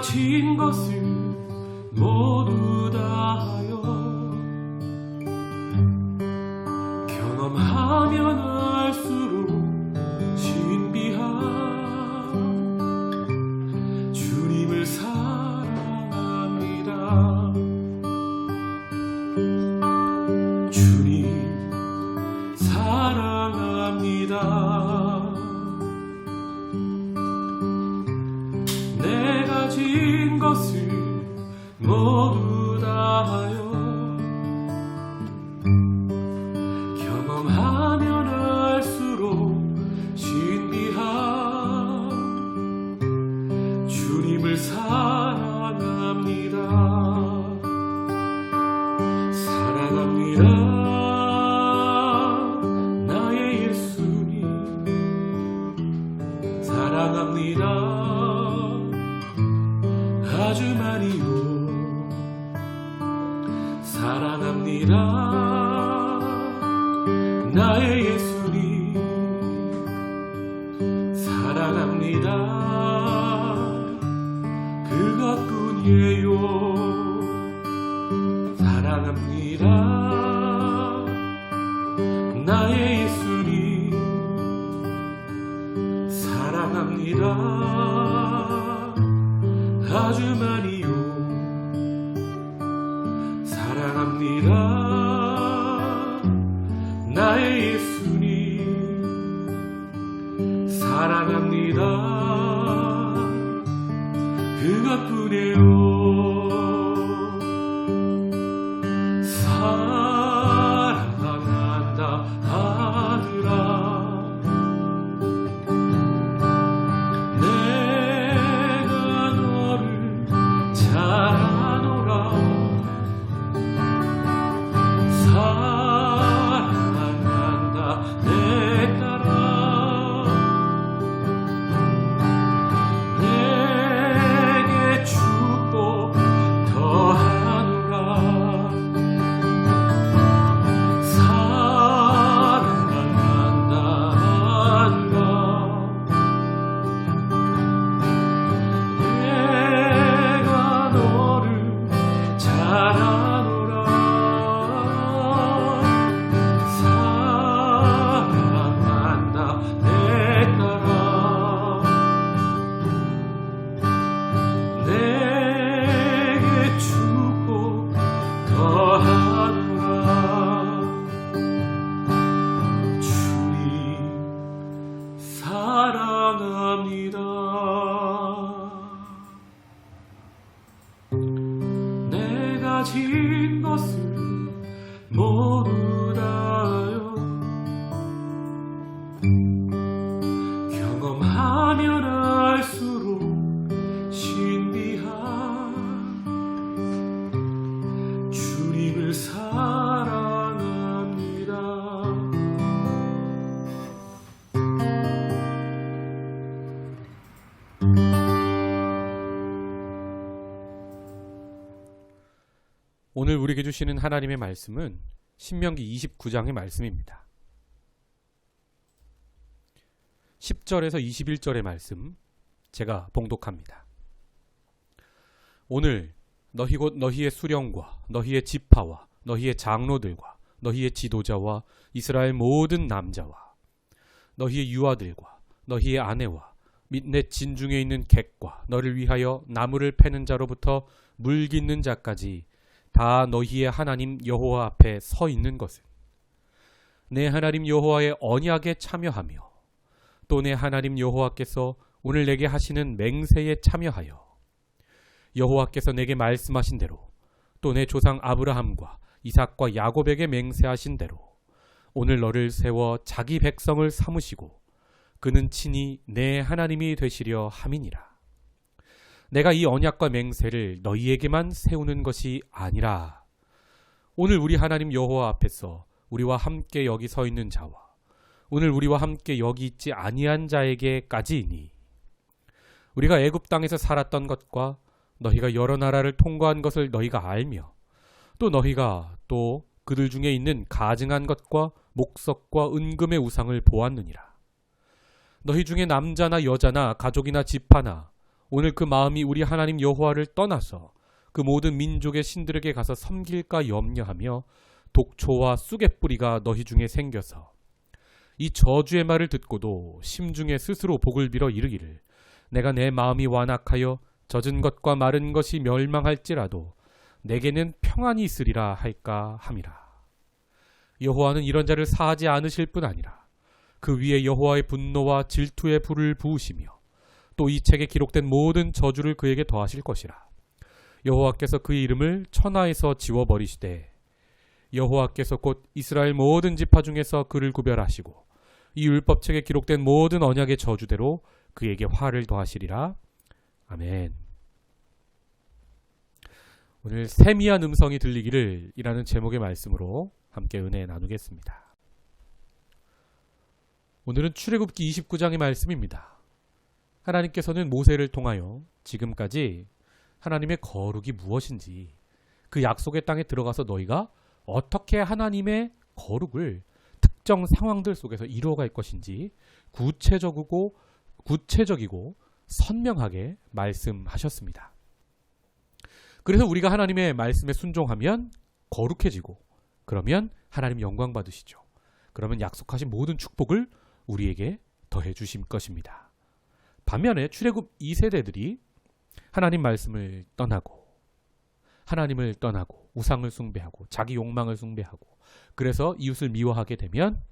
진 것을 모두 다하여 경험하면 알수록 신비한 주님을 사랑합니다. 주님 사랑합니다. 내가 진 것을 모두 다하여 경험하면 알수록 신비한 주님을 사랑합니다. 사랑합니다. 나의 예수님 사랑합니다. 아주 많이요. 사랑합니다. 나의 예수님 사랑합니다. 그것뿐이에요. 사랑합니다. 나의 예수님 사랑합니다. 아주 많이요. 사랑합니다. 나의 예수님 사랑합니다. 그것뿐이에요. 사랑한다 하느라 진 것을 모두 다하여 경험하면 알수록 신비한 주님을 사랑합니다. 오늘 우리에게 주시는 하나님의 말씀은 신명기 29장의 말씀입니다. 10절에서 21절의 말씀 제가 봉독합니다. 오늘 너희 곧 너희의 수령과 너희의 지파와 너희의 장로들과 너희의 지도자와 이스라엘 모든 남자와 너희의 유아들과 너희의 아내와 및 내 진중에 있는 객과 너를 위하여 나무를 패는 자로부터 물 깃는 자까지 다 너희의 하나님 여호와 앞에 서 있는 것은 내 하나님 여호와의 언약에 참여하며 또 내 하나님 여호와께서 오늘 내게 하시는 맹세에 참여하여 여호와께서 내게 말씀하신 대로 또 내 조상 아브라함과 이삭과 야곱에게 맹세하신 대로 오늘 너를 세워 자기 백성을 삼으시고 그는 친히 내 하나님이 되시려 함이니라. 내가 이 언약과 맹세를 너희에게만 세우는 것이 아니라 오늘 우리 하나님 여호와 앞에서 우리와 함께 여기 서 있는 자와 오늘 우리와 함께 여기 있지 아니한 자에게까지이니 우리가 애굽 땅에서 살았던 것과 너희가 여러 나라를 통과한 것을 너희가 알며 또 너희가 또 그들 중에 있는 가증한 것과 목석과 은금의 우상을 보았느니라. 너희 중에 남자나 여자나 가족이나 지파나 오늘 그 마음이 우리 하나님 여호와를 떠나서 그 모든 민족의 신들에게 가서 섬길까 염려하며 독초와 쑥의 뿌리가 너희 중에 생겨서 이 저주의 말을 듣고도 심중에 스스로 복을 빌어 이르기를 내가 내 마음이 완악하여 젖은 것과 마른 것이 멸망할지라도 내게는 평안이 있으리라 할까 함이라. 여호와는 이런 자를 사하지 않으실 뿐 아니라 그 위에 여호와의 분노와 질투의 불을 부으시며 또 이 책에 기록된 모든 저주를 그에게 더하실 것이라. 여호와께서 그의 이름을 천하에서 지워버리시되 여호와께서 곧 이스라엘 모든 지파 중에서 그를 구별하시고 이 율법책에 기록된 모든 언약의 저주대로 그에게 화를 더하시리라. 아멘. 오늘 세미한 음성이 들리기를 이라는 제목의 말씀으로 함께 은혜 나누겠습니다. 오늘은 출애굽기 29장의 말씀입니다. 하나님께서는 모세를 통하여 지금까지 하나님의 거룩이 무엇인지 그 약속의 땅에 들어가서 너희가 어떻게 하나님의 거룩을 특정 상황들 속에서 이루어갈 것인지 구체적이고 선명하게 말씀하셨습니다. 그래서 우리가 하나님의 말씀에 순종하면 거룩해지고 그러면 하나님 영광 받으시죠. 그러면 약속하신 모든 축복을 우리에게 더해 주실 것입니다. 반면에 출애굽 2세대들이 하나님 말씀을 떠나고 하나님을 떠나고 우상을 숭배하고 자기 욕망을 숭배하고 그래서 이웃을 미워하게 되면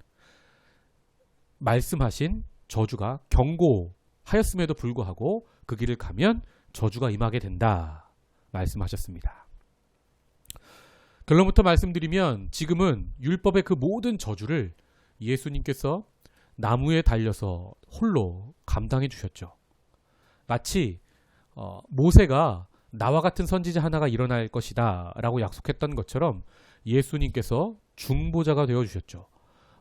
말씀하신 저주가 경고하였음에도 불구하고 그 길을 가면 저주가 임하게 된다 말씀하셨습니다. 결론부터 말씀드리면 지금은 율법의 그 모든 저주를 예수님께서 나무에 달려서 홀로 감당해 주셨죠. 마치 모세가 나와 같은 선지자 하나가 일어날 것이다 라고 약속했던 것처럼 예수님께서 중보자가 되어주셨죠.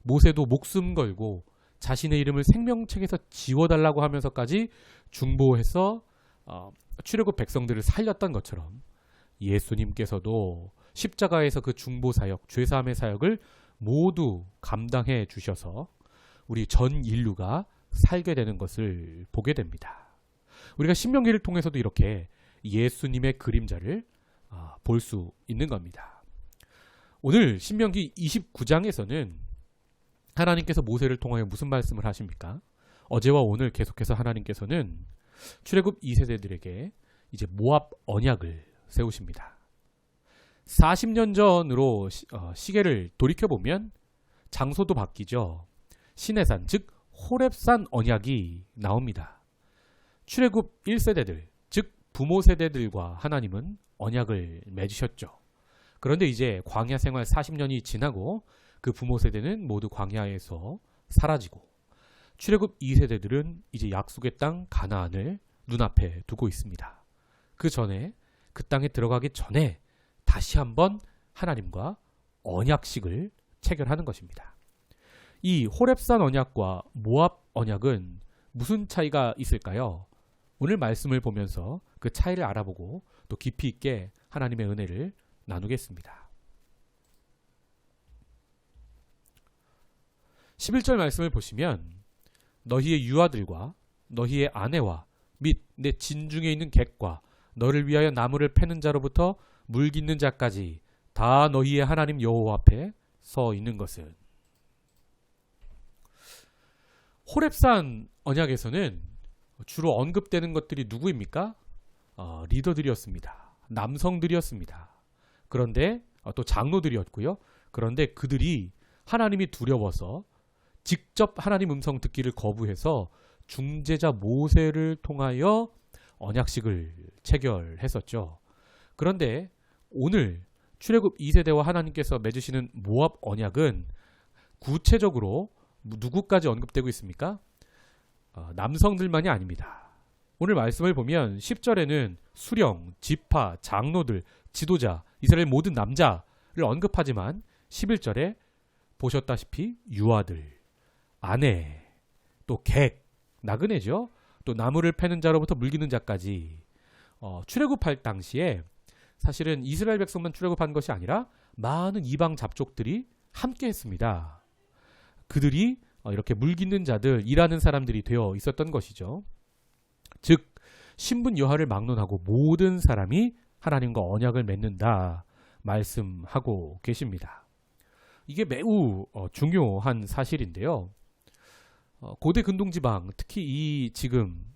모세도 목숨 걸고 자신의 이름을 생명책에서 지워달라고 하면서까지 중보해서 출애굽 백성들을 살렸던 것처럼 예수님께서도 십자가에서 그 중보사역, 죄사함의 사역을 모두 감당해 주셔서 우리 전 인류가 살게 되는 것을 보게 됩니다. 우리가 신명기를 통해서도 이렇게 예수님의 그림자를 볼 수 있는 겁니다. 오늘 신명기 29장에서는 하나님께서 모세를 통하여 무슨 말씀을 하십니까? 어제와 오늘 계속해서 하나님께서는 출애굽 2세대들에게 이제 모압 언약을 세우십니다. 40년 전으로 시계를 돌이켜보면 장소도 바뀌죠. 시내산, 즉 호렙산 언약이 나옵니다. 출애굽 1세대들, 즉 부모 세대들과 하나님은 언약을 맺으셨죠. 그런데 이제 광야 생활 40년이 지나고 그 부모 세대는 모두 광야에서 사라지고 출애굽 2세대들은 이제 약속의 땅 가나안을 눈앞에 두고 있습니다. 그 전에 그 땅에 들어가기 전에 다시 한번 하나님과 언약식을 체결하는 것입니다. 이 호렙산 언약과 모압 언약은 무슨 차이가 있을까요? 오늘 말씀을 보면서 그 차이를 알아보고 또 깊이 있게 하나님의 은혜를 나누겠습니다. 11절 말씀을 보시면 너희의 유아들과 너희의 아내와 및 내 진중에 있는 객과 너를 위하여 나무를 패는 자로부터 물 깃는 자까지 다 너희의 하나님 여호와 앞에 서 있는 것은 호렙산 언약에서는 주로 언급되는 것들이 누구입니까? 리더들이었습니다. 남성들이었습니다. 그런데 또 장로들이었고요. 그런데 그들이 하나님이 두려워서 직접 하나님 음성 듣기를 거부해서 중재자 모세를 통하여 언약식을 체결했었죠. 그런데 오늘 출애굽 2세대와 하나님께서 맺으시는 모압 언약은 구체적으로 누구까지 언급되고 있습니까? 남성들만이 아닙니다. 오늘 말씀을 보면 10절에는 수령, 지파, 장로들, 지도자, 이스라엘 모든 남자를 언급하지만 11절에 보셨다시피 유아들, 아내, 또 객, 나그네죠. 또 나무를 패는 자로부터 물기는 자까지 출애굽할 당시에 사실은 이스라엘 백성만 출애굽한 것이 아니라 많은 이방 잡족들이 함께 했습니다. 그들이 이렇게 물깃는 자들, 일하는 사람들이 되어 있었던 것이죠. 즉 신분 여하를 막론하고 모든 사람이 하나님과 언약을 맺는다 말씀하고 계십니다. 이게 매우 중요한 사실인데요. 고대 근동지방, 특히 이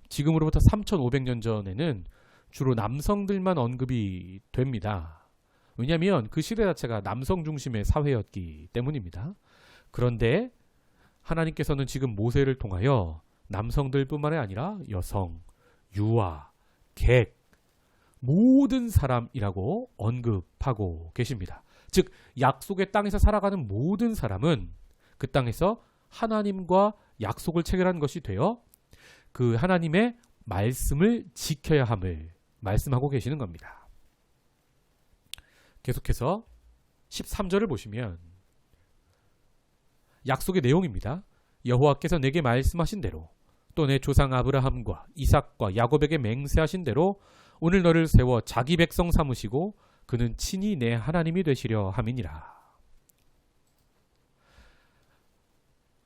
지금으로부터 3,500년 전에는 주로 남성들만 언급이 됩니다. 왜냐하면 그 시대 자체가 남성 중심의 사회였기 때문입니다. 그런데 하나님께서는 지금 모세를 통하여 남성들뿐만 아니라 여성, 유아, 객, 모든 사람이라고 언급하고 계십니다. 즉 약속의 땅에서 살아가는 모든 사람은 그 땅에서 하나님과 약속을 체결한 것이 되어 그 하나님의 말씀을 지켜야 함을 말씀하고 계시는 겁니다. 계속해서 13절을 보시면 약속의 내용입니다. 여호와께서 내게 말씀하신 대로 또 내 조상 아브라함과 이삭과 야곱에게 맹세하신 대로 오늘 너를 세워 자기 백성 삼으시고 그는 친히 내 하나님이 되시려 함이니라.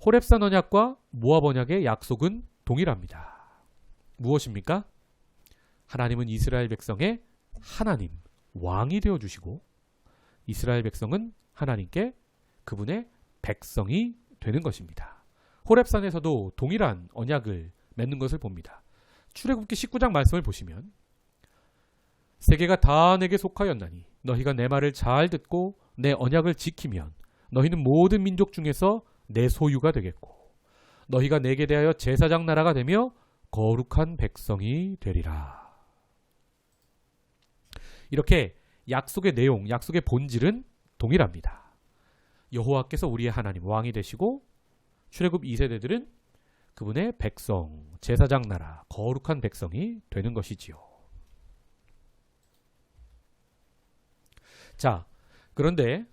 호렙산 언약과 모압 언약의 약속은 동일합니다. 무엇입니까? 하나님은 이스라엘 백성의 하나님, 왕이 되어주시고 이스라엘 백성은 하나님께 그분의 백성이 되는 것입니다. 호렙산에서도 동일한 언약을 맺는 것을 봅니다. 출애굽기 19장 말씀을 보시면 세계가 다 내게 속하였나니 너희가 내 말을 잘 듣고 내 언약을 지키면 너희는 모든 민족 중에서 내 소유가 되겠고 너희가 내게 대하여 제사장 나라가 되며 거룩한 백성이 되리라. 이렇게 약속의 내용, 약속의 본질은 동일합니다. 여호와께서 우리의 하나님 왕이 되시고 출애굽 2세대들은 그분의 백성, 제사장 나라, 거룩한 백성이 되는 것이지요. 자, 그런데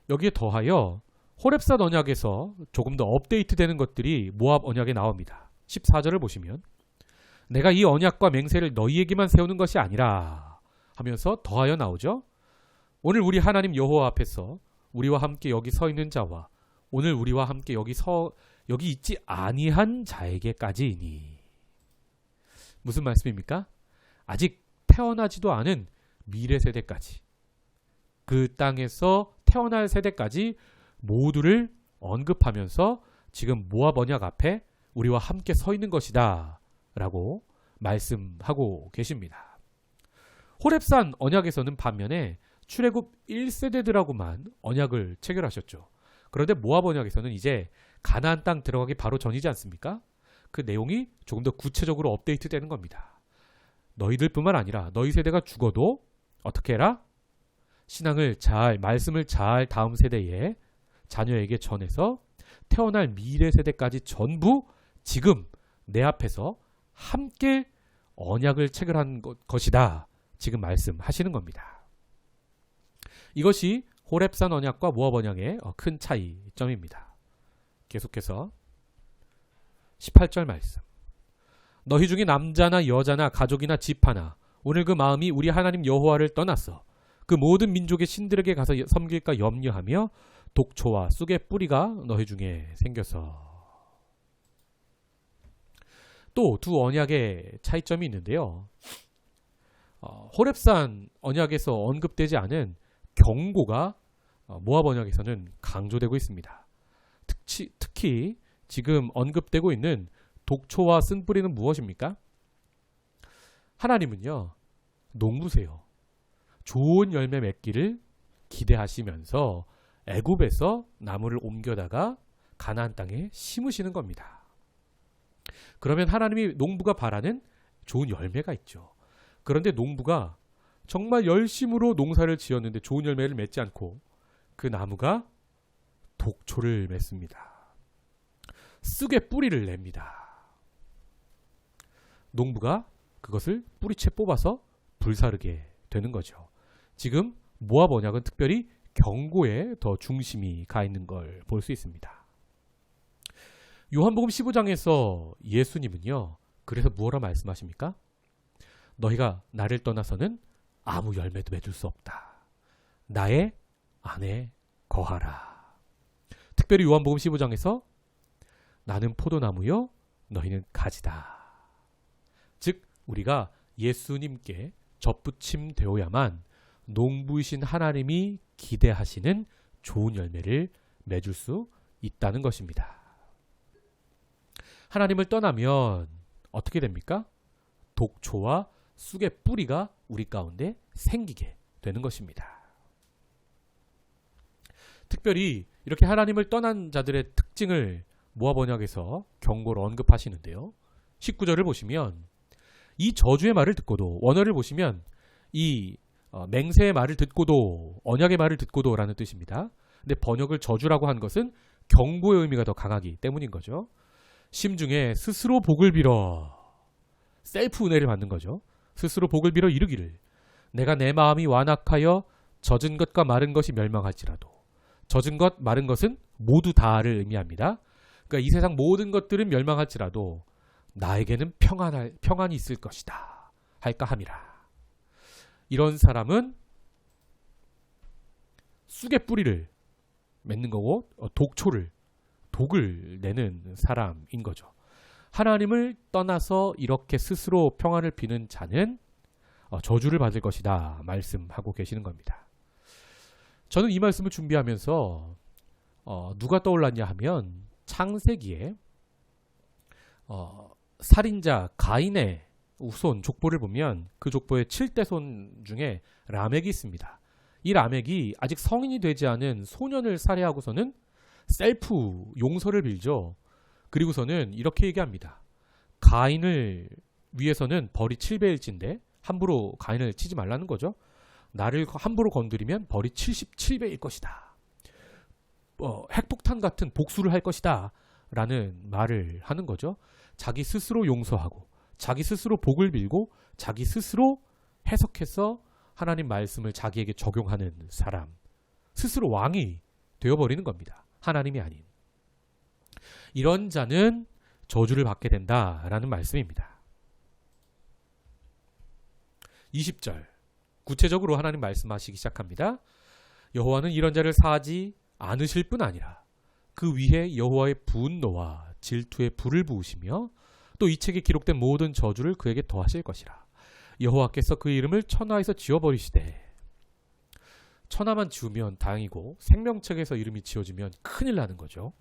여기에 더하여 호렙산 언약에서 조금 더 업데이트되는 것들이 모압 언약에 나옵니다. 14절을 보시면 내가 이 언약과 맹세를 너희에게만 세우는 것이 아니라 하면서 더하여 나오죠. 오늘 우리 하나님 여호와 앞에서 우리와 함께 여기 서 있는 자와 오늘 우리와 함께 여기 있지 아니한 자에게까지이니. 무슨 말씀입니까? 아직 태어나지도 않은 미래 세대까지, 그 땅에서 태어날 세대까지 모두를 언급하면서 지금 모압 언약 앞에 우리와 함께 서 있는 것이다 라고 말씀하고 계십니다. 호렙산 언약에서는 반면에 출애굽 1세대들하고만 언약을 체결하셨죠. 그런데 모압 언약에서는 이제 가나안 땅 들어가기 바로 전이지 않습니까? 그 내용이 조금 더 구체적으로 업데이트 되는 겁니다. 너희들뿐만 아니라 너희 세대가 죽어도 어떻게 해라? 신앙을 잘, 말씀을 잘 다음 세대에 자녀에게 전해서 태어날 미래 세대까지 전부 지금 내 앞에서 함께 언약을 체결한 것이다. 지금 말씀하시는 겁니다. 이것이 호렙산 언약과 모압 언약의 큰 차이점입니다. 계속해서 18절 말씀. 너희 중에 남자나 여자나 가족이나 집 하나 오늘 그 마음이 우리 하나님 여호와를 떠났어 그 모든 민족의 신들에게 가서 섬길까 염려하며 독초와 쑥의 뿌리가 너희 중에 생겨서. 또 두 언약의 차이점이 있는데요. 호렙산 언약에서 언급되지 않은 경고가 모압 언약에서는 강조되고 있습니다. 특히 지금 언급되고 있는 독초와 쓴뿌리는 무엇입니까? 하나님은요, 농부세요. 좋은 열매 맺기를 기대하시면서 애굽에서 나무를 옮겨다가 가나안 땅에 심으시는 겁니다. 그러면 하나님이 농부가 바라는 좋은 열매가 있죠. 그런데 농부가 정말 열심으로 농사를 지었는데 좋은 열매를 맺지 않고 그 나무가 독초를 맺습니다. 쑥의 뿌리를 냅니다. 농부가 그것을 뿌리채 뽑아서 불사르게 되는 거죠. 지금 모압 언약은 특별히 경고에 더 중심이 가 있는 걸 볼 수 있습니다. 요한복음 15장에서 예수님은요, 그래서 무엇라 말씀하십니까? 너희가 나를 떠나서는 아무 열매도 맺을 수 없다. 나의 안에 거하라. 특별히 요한복음 15장에서 나는 포도나무요 너희는 가지다. 즉 우리가 예수님께 접붙임 되어야만 농부이신 하나님이 기대하시는 좋은 열매를 맺을 수 있다는 것입니다. 하나님을 떠나면 어떻게 됩니까? 독초와 쑥의 뿌리가 우리 가운데 생기게 되는 것입니다. 특별히 이렇게 하나님을 떠난 자들의 특징을 모아번역에서 경고로 언급하시는데요. 19절을 보시면 이 저주의 말을 듣고도, 원어를 보시면 이 맹세의 말을 듣고도, 언약의 말을 듣고도 라는 뜻입니다. 근데 번역을 저주라고 한 것은 경고의 의미가 더 강하기 때문인 거죠. 심중에 스스로 복을 빌어, 셀프 은혜를 받는 거죠. 스스로 복을 빌어 이르기를 내가 내 마음이 완악하여 젖은 것과 마른 것이 멸망할지라도, 젖은 것, 마른 것은 모두 다를 의미합니다. 그러니까 이 세상 모든 것들은 멸망할지라도 나에게는 평안이 있을 것이다 할까 함이라. 이런 사람은 쑥의 뿌리를 맺는 거고 독을 내는 사람인 거죠. 하나님을 떠나서 이렇게 스스로 평안을 비는 자는 저주를 받을 것이다 말씀하고 계시는 겁니다. 저는 이 말씀을 준비하면서 누가 떠올랐냐 하면 창세기에 살인자 가인의 후손 족보를 보면 그 족보의 7대손 중에 라멕이 있습니다. 이 라멕이 아직 성인이 되지 않은 소년을 살해하고서는 셀프 용서를 빌죠. 그리고서는 이렇게 얘기합니다. 가인을 위해서는 벌이 7배일진데 함부로 가인을 치지 말라는 거죠. 나를 함부로 건드리면 벌이 77배일 것이다. 핵폭탄 같은 복수를 할 것이다 라는 말을 하는 거죠. 자기 스스로 용서하고 자기 스스로 복을 빌고 자기 스스로 해석해서 하나님 말씀을 자기에게 적용하는 사람, 스스로 왕이 되어버리는 겁니다. 하나님이 아닌. 이런 자는 저주를 받게 된다라는 말씀입니다. 20절 구체적으로 하나님 말씀하시기 시작합니다. 여호와는 이런 자를 사하지 않으실 뿐 아니라 그 위에 여호와의 분노와 질투의 불을 부으시며 또 이 책에 기록된 모든 저주를 그에게 더하실 것이라. 여호와께서 그 이름을 천하에서 지워버리시되, 천하만 지우면 다행이고 생명책에서 이름이 지워지면 큰일 나는 거죠.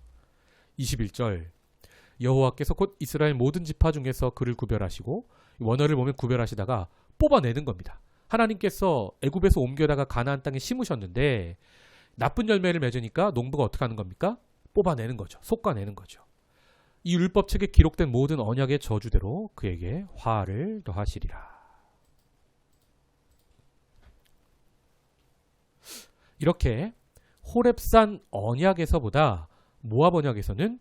21절 여호와께서 곧 이스라엘 모든 지파 중에서 그를 구별하시고, 원어를 보면 구별하시다가 뽑아내는 겁니다. 하나님께서 애굽에서 옮겨다가 가나안 땅에 심으셨는데 나쁜 열매를 맺으니까 농부가 어떻게 하는 겁니까? 뽑아내는 거죠. 솎아내는 거죠. 이 율법책에 기록된 모든 언약의 저주대로 그에게 화를 더하시리라. 이렇게 호렙산 언약에서보다 모압 언약에서는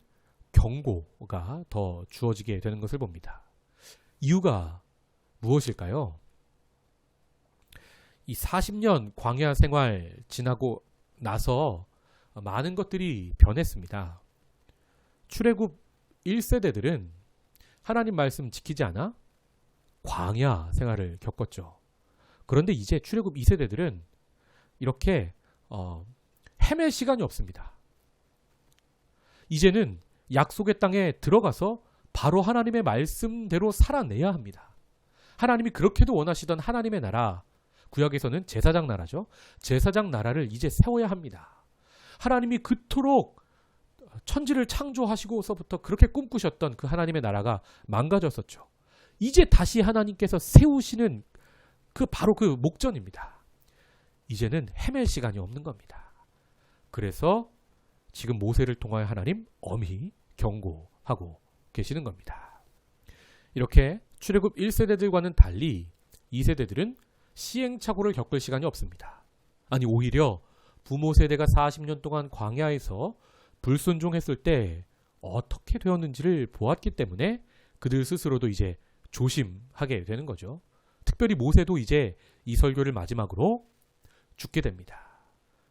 경고가 더 주어지게 되는 것을 봅니다. 이유가 무엇일까요? 이 40년 광야 생활 지나고 나서 많은 것들이 변했습니다. 출애굽 1세대들은 하나님 말씀 지키지 않아 광야 생활을 겪었죠. 그런데 이제 출애굽 2세대들은 이렇게 헤맬 시간이 없습니다. 이제는 약속의 땅에 들어가서 바로 하나님의 말씀대로 살아내야 합니다. 하나님이 그렇게도 원하시던 하나님의 나라, 구약에서는 제사장 나라죠. 제사장 나라를 이제 세워야 합니다. 하나님이 그토록 천지를 창조하시고서부터 그렇게 꿈꾸셨던 그 하나님의 나라가 망가졌었죠. 이제 다시 하나님께서 세우시는 바로 그 목전입니다. 이제는 헤맬 시간이 없는 겁니다. 그래서 지금 모세를 통하여 하나님 엄히 경고하고 계시는 겁니다. 이렇게 출애굽 1세대들과는 달리 2세대들은 시행착오를 겪을 시간이 없습니다. 아니 오히려 부모 세대가 40년 동안 광야에서 불순종했을 때 어떻게 되었는지를 보았기 때문에 그들 스스로도 이제 조심하게 되는 거죠. 특별히 모세도 이제 이 설교를 마지막으로 죽게 됩니다.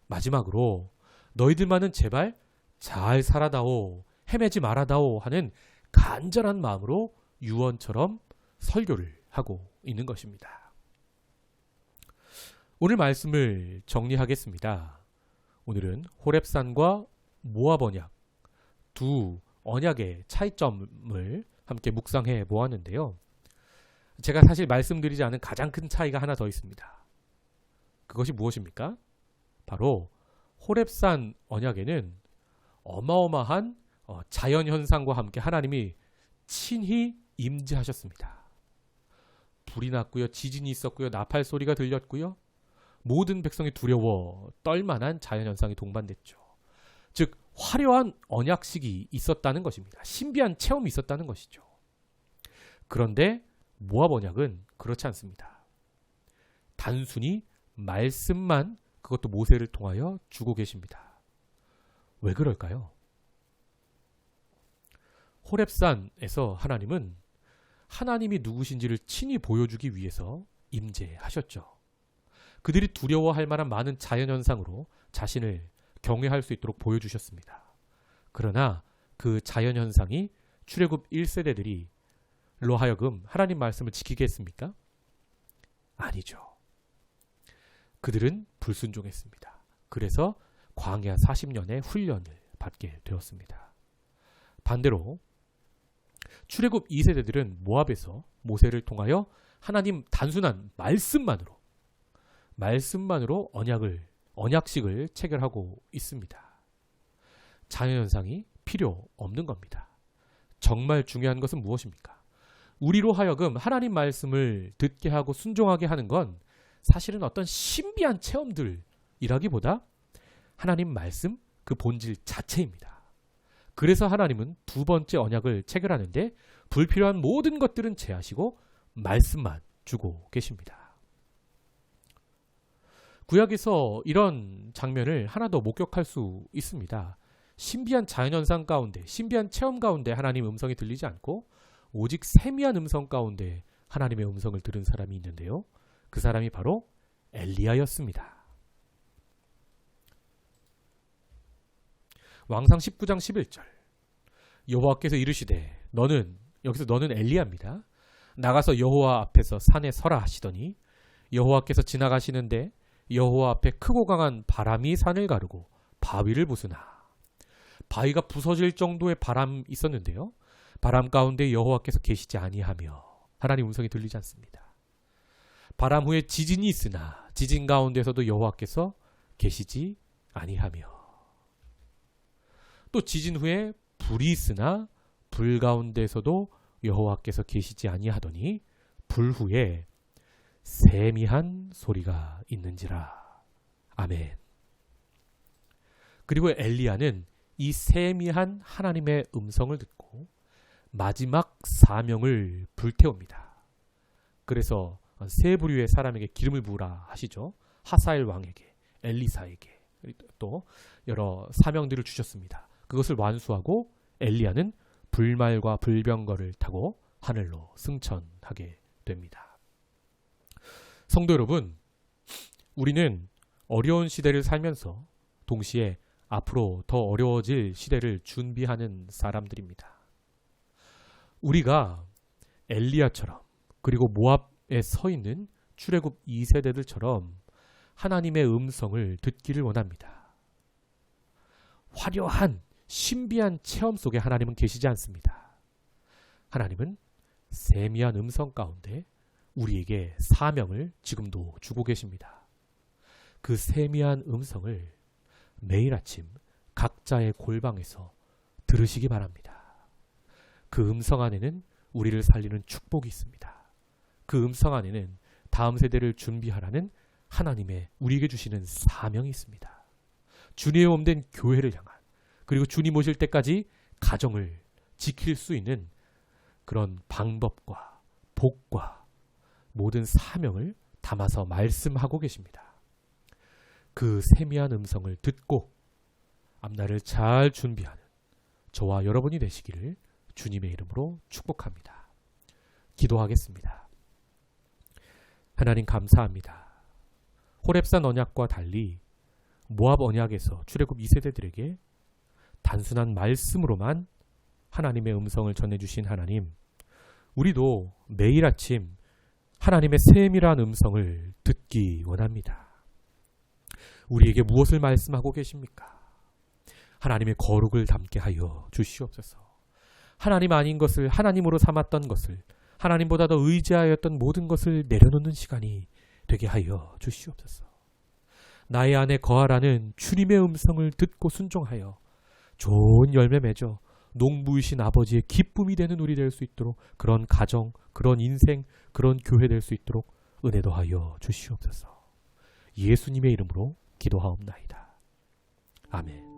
마지막으로 너희들만은 제발 잘 살아다오, 헤매지 말아다오 하는 간절한 마음으로 유언처럼 설교를 하고 있는 것입니다. 오늘 말씀을 정리하겠습니다. 오늘은 호렙산과 모압 언약, 두 언약의 차이점을 함께 묵상해 보았는데요. 제가 사실 말씀드리지 않은 가장 큰 차이가 하나 더 있습니다. 그것이 무엇입니까? 바로 호렙산 언약에는 어마어마한 자연현상과 함께 하나님이 친히 임재하셨습니다. 불이 났고요. 지진이 있었고요. 나팔 소리가 들렸고요. 모든 백성이 두려워 떨만한 자연현상이 동반됐죠. 즉 화려한 언약식이 있었다는 것입니다. 신비한 체험이 있었다는 것이죠. 그런데 모압 언약은 그렇지 않습니다. 단순히 말씀만 그것도 모세를 통하여 주고 계십니다. 왜 그럴까요? 호렙산에서 하나님은 하나님이 누구신지를 친히 보여주기 위해서 임재하셨죠. 그들이 두려워할 만한 많은 자연현상으로 자신을 경외할 수 있도록 보여주셨습니다. 그러나 그 자연현상이 출애굽 1세대들이 로 하여금 하나님 말씀을 지키게 했습니까? 아니죠. 그들은 불순종했습니다. 그래서 광야 40년의 훈련을 받게 되었습니다. 반대로 출애굽 2세대들은 모압에서 모세를 통하여 하나님 단순한 말씀만으로 언약식을 체결하고 있습니다. 자연현상이 필요 없는 겁니다. 정말 중요한 것은 무엇입니까? 우리로 하여금 하나님 말씀을 듣게 하고 순종하게 하는 건 사실은 어떤 신비한 체험들이라기보다 하나님 말씀 그 본질 자체입니다. 그래서 하나님은 두 번째 언약을 체결하는데 불필요한 모든 것들은 제하시고 말씀만 주고 계십니다. 구약에서 이런 장면을 하나 더 목격할 수 있습니다. 신비한 자연현상 가운데, 신비한 체험 가운데 하나님의 음성이 들리지 않고 오직 세미한 음성 가운데 하나님의 음성을 들은 사람이 있는데요. 그 사람이 바로 엘리야였습니다. 왕상 19장 11절 여호와께서 이르시되 너는 엘리야입니다. 나가서 여호와 앞에서 산에 서라 하시더니 여호와께서 지나가시는데 여호와 앞에 크고 강한 바람이 산을 가르고 바위를 부수나 바위가 부서질 정도의 바람이 있었는데요. 바람 가운데 여호와께서 계시지 아니하며 하나님 음성이 들리지 않습니다. 바람 후에 지진이 있으나 지진 가운데서도 여호와께서 계시지 아니하며 또 지진 후에 불이 있으나 불 가운데서도 여호와께서 계시지 아니하더니 불 후에 세미한 소리가 있는지라. 아멘. 그리고 엘리야는 이 세미한 하나님의 음성을 듣고 마지막 사명을 불태웁니다. 그래서 세 부류의 사람에게 기름을 부으라 하시죠. 하사엘 왕에게, 엘리사에게 또 여러 사명들을 주셨습니다. 그것을 완수하고 엘리야는 불말과 불병거를 타고 하늘로 승천하게 됩니다. 성도 여러분, 우리는 어려운 시대를 살면서 동시에 앞으로 더 어려워질 시대를 준비하는 사람들입니다. 우리가 엘리야처럼 그리고 모압에 서 있는 출애굽 2세대들처럼 하나님의 음성을 듣기를 원합니다. 화려한 신비한 체험 속에 하나님은 계시지 않습니다. 하나님은 세미한 음성 가운데 우리에게 사명을 지금도 주고 계십니다. 그 세미한 음성을 매일 아침 각자의 골방에서 들으시기 바랍니다. 그 음성 안에는 우리를 살리는 축복이 있습니다. 그 음성 안에는 다음 세대를 준비하라는 하나님의 우리에게 주시는 사명이 있습니다. 주님의 몸된 교회를 향한, 그리고 주님 오실 때까지 가정을 지킬 수 있는 그런 방법과 복과 모든 사명을 담아서 말씀하고 계십니다. 그 세미한 음성을 듣고 앞날을 잘 준비하는 저와 여러분이 되시기를 주님의 이름으로 축복합니다. 기도하겠습니다. 하나님 감사합니다. 호렙산 언약과 달리 모압 언약에서 출애굽 2세대들에게 단순한 말씀으로만 하나님의 음성을 전해주신 하나님, 우리도 매일 아침 하나님의 세밀한 음성을 듣기 원합니다. 우리에게 무엇을 말씀하고 계십니까? 하나님의 거룩을 담게 하여 주시옵소서. 하나님 아닌 것을 하나님으로 삼았던 것을 하나님보다 더 의지하였던 모든 것을 내려놓는 시간이 되게 하여 주시옵소서. 나의 안에 거하라는 주님의 음성을 듣고 순종하여 좋은 열매 맺어 농부이신 아버지의 기쁨이 되는 우리 될 수 있도록, 그런 가정, 그런 인생, 그런 교회 될 수 있도록 은혜도 하여 주시옵소서. 예수님의 이름으로 기도하옵나이다. 아멘.